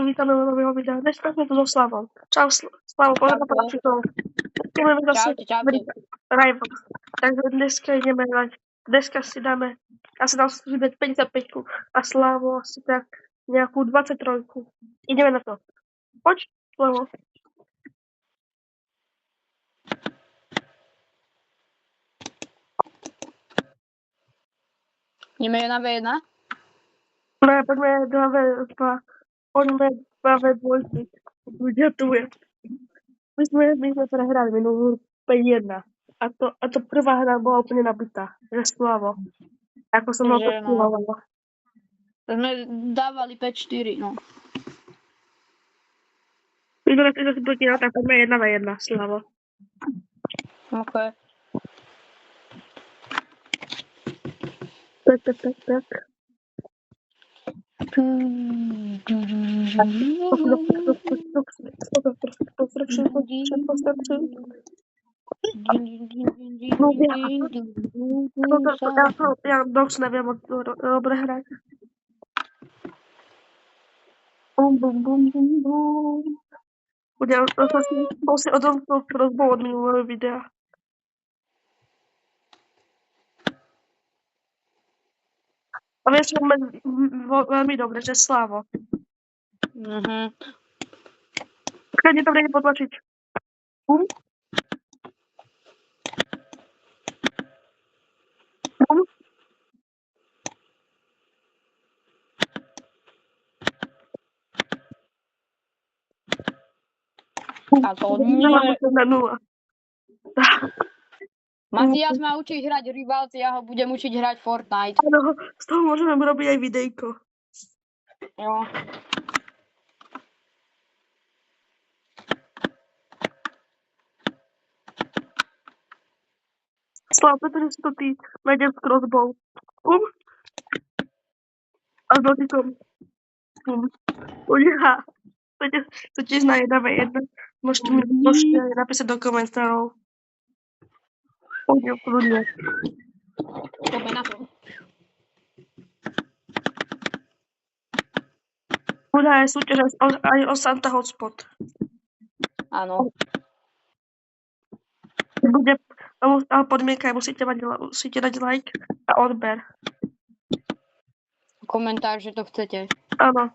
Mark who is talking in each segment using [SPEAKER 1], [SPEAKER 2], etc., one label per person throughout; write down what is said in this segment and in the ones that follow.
[SPEAKER 1] vítame do nového videa. Dneska sme tu so Slavom. Čau, Slavo, poďme na páčikov. Ideme zase Rival. Takže dneska si dáme, ja si dám vybrať 55 a Slavo si tak nejakú 23. Ideme na to. Poď, Slavo.
[SPEAKER 2] Ideme 1v1?
[SPEAKER 1] Ne, poďme 2v2. Poďme 2v2. Ďakujem. My sme prehrali minulú 5-1. A to prvá hra bola úplne nabitá. Že Slavo. Ako som ho počúvala.
[SPEAKER 2] Sme dávali 5-4, no.
[SPEAKER 1] Vyberá si zase proti tak poďme 1v1, Slavo.
[SPEAKER 2] OK.
[SPEAKER 1] Tak. Ja dosť neviem dobre hrať. Bum. Bol si odomknúť prozbou od minulého videa. A vieš, veľmi dobre, že Slavo. Keď to bude potlačiť. Bum.
[SPEAKER 2] A to nie. Matias ma učí hrať Rivals, ja ho budem učiť hrať Fortnite.
[SPEAKER 1] Áno, z toho môžeme robiť aj videjko.
[SPEAKER 2] Jo.
[SPEAKER 1] Slav, pretože si to ty nájdem s crossbow. A s dotykom. Ja. To tiež na 1v1. Môžete napísať do komentárov. Poďme.
[SPEAKER 2] Poďme na to.
[SPEAKER 1] Bude aj súťaž aj o Santa Hotspot.
[SPEAKER 2] Áno.
[SPEAKER 1] Ale podmienka je, musíte dať like a odber.
[SPEAKER 2] Komentár, že to chcete.
[SPEAKER 1] Áno.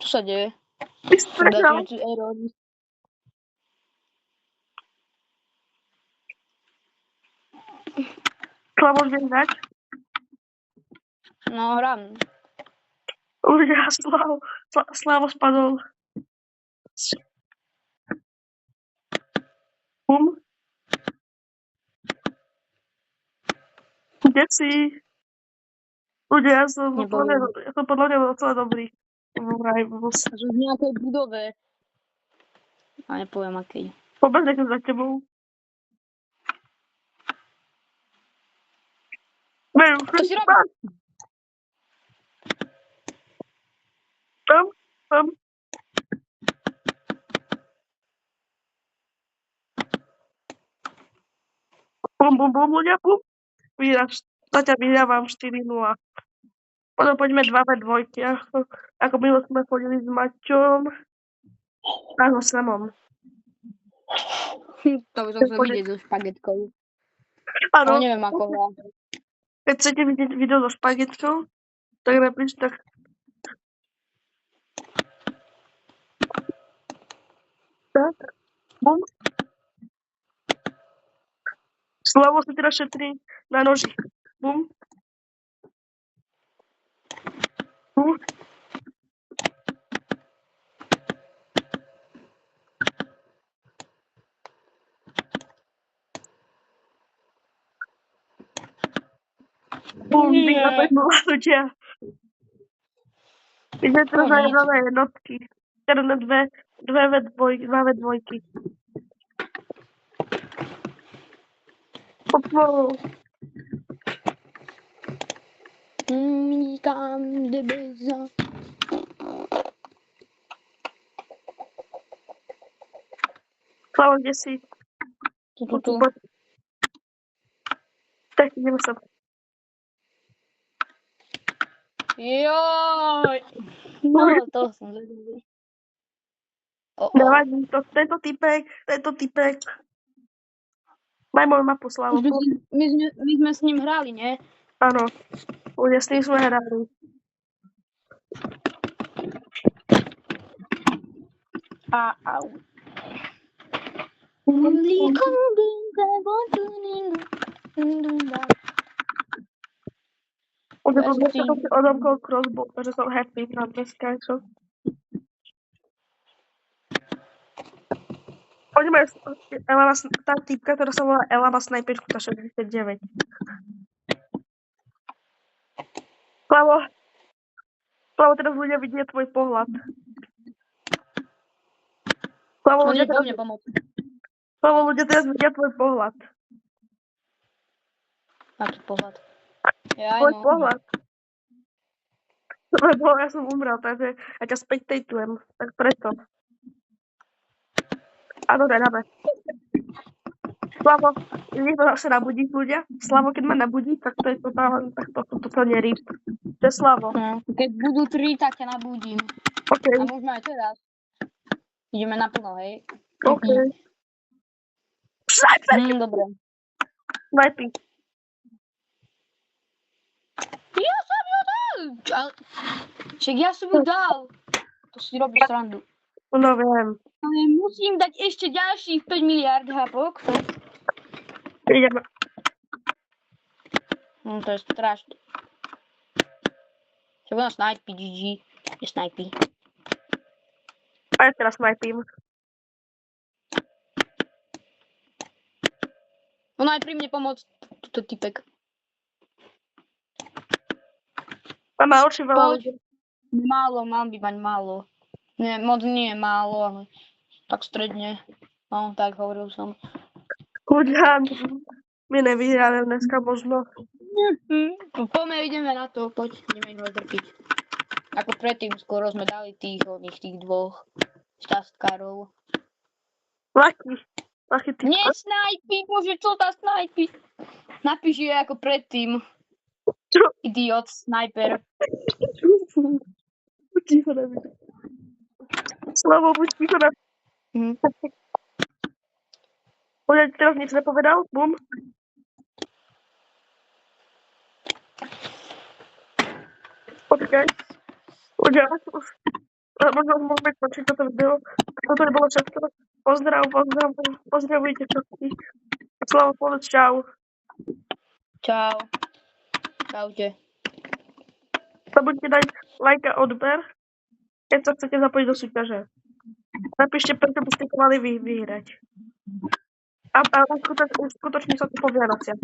[SPEAKER 2] Čo sa deje?
[SPEAKER 1] Vystrčal. Slavo, vieš dať?
[SPEAKER 2] No, hrám.
[SPEAKER 1] Už ja, Slavo spadol. Kde si? Ľudia, ja som podľa mňa docela dobrý.
[SPEAKER 2] Som v nejakej budove. A nepoviem akej.
[SPEAKER 1] Pobehne za tebou.
[SPEAKER 2] To si robí?
[SPEAKER 1] Tam. Bum, ľudia, bum. Zatiaľ vyhrávam 4-0. Potom poďme 2v2, ako my sme chodili s Maťom a so Samom.
[SPEAKER 2] To by som sa vidieť so špagetkou.
[SPEAKER 1] Áno.
[SPEAKER 2] Ale neviem ako hrá.
[SPEAKER 1] Keď chcete vidieť video so špagetkou, tak napíšte tak. Tak. Bum. Slavo si teda šetrí na noži. Bum. Vyhráme ľudia. Ide teraz na jednotky. Teda na 2v2.
[SPEAKER 2] Mikam de beza.
[SPEAKER 1] Slavo, kde si?
[SPEAKER 2] Tu.
[SPEAKER 1] Tak ideme sa.
[SPEAKER 2] Joj. No, to som zvedavý.
[SPEAKER 1] Nevadí, tento typek. Daj moju mapu, Slavo.
[SPEAKER 2] My sme s ním hrali, nie?
[SPEAKER 1] Áno, ľudia s tým sme hrali.
[SPEAKER 2] Au.
[SPEAKER 1] Už to dneska som si odomkol crossbow, takže som happy na dneska, čo? Poďme, tá typka, ktorá sa volá Ela, má snajperku za 69. Slavo, teraz ľudia vidia tvoj pohľad. Slavo, ľudia teraz vidia tvoj pohľad.
[SPEAKER 2] Aký pohľad?
[SPEAKER 1] Tvoj pohľad. Lebo ja som umrel, takže ja ťa spectatujem, tak preto. Áno, dáme. Slavo, niekto sa nabudí, ľudia. Slavo, keď ma nabudí, tak to je totálne, tak to nerýb. To je Slavo.
[SPEAKER 2] Keď budú 3, tak ťa nabudím.
[SPEAKER 1] OK.
[SPEAKER 2] A môžeme aj teraz. Ideme naplno, hej?
[SPEAKER 1] OK. Sniper!
[SPEAKER 2] Dobre.
[SPEAKER 1] Sniping.
[SPEAKER 2] Ja som ju dal! Však ja som ju dal. To si robíš srandu.
[SPEAKER 1] No viem.
[SPEAKER 2] Ale musím dať ešte ďalších 5 miliard hapok.
[SPEAKER 1] Ideme.
[SPEAKER 2] To je strašné. Čo ona snajpí, GG. Je snajpí.
[SPEAKER 1] A ja teraz snajpím.
[SPEAKER 2] Ona aj pri mne pomôcť, túto typek.
[SPEAKER 1] Mám oči veľa.
[SPEAKER 2] Málo, mám by mať málo. Nie, moc nie málo, ale tak stredne. No, tak hovoril som.
[SPEAKER 1] Ľudia, my nevyhráme dneska možno.
[SPEAKER 2] Poďme, ideme na to, poď, ideme im rozdrpiť. Ako predtým skoro sme dali tých dvoch šťastkárov.
[SPEAKER 1] Lucky ty.
[SPEAKER 2] Nesnajpi, bože, čo tá snajpi? Napíš je ako predtým.
[SPEAKER 1] Čo?
[SPEAKER 2] Idiot, snajper.
[SPEAKER 1] Ticho na mňa. Slavo, buď ticho na mňa. Ľudia, teraz nič nepovedal? Bum. Počkaj. Ľudia, možno môžeme končiť toto video. Toto je bolo všetko. Pozdravujte všetkých. Slavo, povedz čau.
[SPEAKER 2] Čau. Čaute.
[SPEAKER 1] Zabudnite dať like a odber, keď sa chcete zapojiť do súťaže. Napíšte, prečo by ste mali vyhrať. A skutočne sa to po Vianociach.